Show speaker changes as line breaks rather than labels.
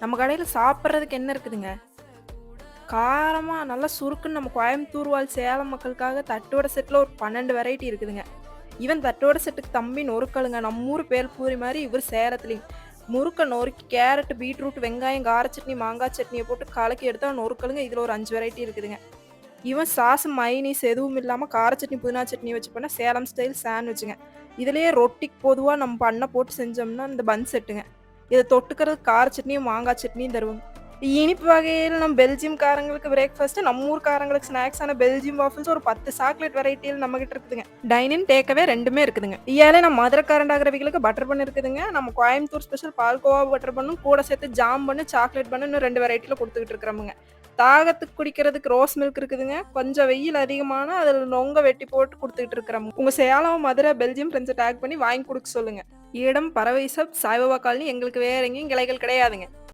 நம்ம கடையில சாப்பிடுறதுக்கு என்ன இருக்குதுங்க? காரமா நல்லா சுருக்குன்னு நம்ம கோயம்புத்தூர் வாழ் சேலம் மக்களுக்காக தட்டுவடை செட்ல ஒரு 12 வெரைட்டி இருக்குதுங்க. ஈவன் தட்டுவடை செட்டுக்கு தம்பி நொறுக்கலுங்க. நம்ம ஊர் பேல்பூரி மாரி இவரு சேலத்துலயும். முறுக்க நொறுக்கி கேரட், பீட்ரூட், வெங்காயம், கார சட்னி, மாங்காய் சட்னிய போட்டு கலக்கி எடுத்தா நொறுக்கலுங்க. இதுல ஒரு 5 வெரைட்டி இருக்குதுங்க. ஈவன் சாஸ், மயனீஸ் எதுவும் இல்லாம கார சட்னி, புதினா சட்னி வச்சு பண்ண சேலம் ஸ்டைல் சாண்ட்விச்சுங்க. இதுலயே ரொட்டிக்கு பொதுவா நம்ம பண்ண போட்டு செஞ்சோம்னா இந்த பன் செட்டுங்க. இத தொட்டுக்கிறதுக்கு கார சட்னியும், மாங்காய் சட்னியும் தருவாங்க. இனிப்பு வகையில நம்ம பெல்ஜியம்காரங்களுக்கு பிரேக்ஃபாஸ்ட், நம்ம ஊர்க்காரங்களுக்கு ஸ்நாக்ஸான பெல்ஜியம் வாஃபிள்ஸ் ஒரு 10 சாக்லேட் வெரைட்டில நம்மகிட்ட இருக்குதுங்க. டைன் இன், டேக் அவே 2மே இருக்குதுங்க. இயாலே நம்ம மதுரக்காரண்டாகிறவைகளுக்கு பட்டர் பன் இருக்குதுங்க. நம்ம கோயம்புத்தூர் ஸ்பெஷல் பால்கோவா பட்டர் பன்னும் கூட சேர்த்து ஜாம் பன்னு, சாக்லேட் பன்னு இன்னும் 2 வெரைட்டில குடுத்துக்கிட்டு இருக்கிறோமுங்க. தாகத்துக்கு குடிக்கிறதுக்கு ரோஸ் மில்க் இருக்குதுங்க. கொஞ்சம் வெயில் அதிகமானா அதில நொங்க வெட்டி போட்டு குடுத்துக்கிட்டு இருக்கிறோம். உங்க Salem, Madurai, Belgium friends take பண்ணி வாங்கி குடுக்க சொல்லுங்க. இடம் பரவை சப், சாய்பாபா காலனி. எங்களுக்கு வேற எங்கேயும் கிளைகள் கிடையாதுங்க.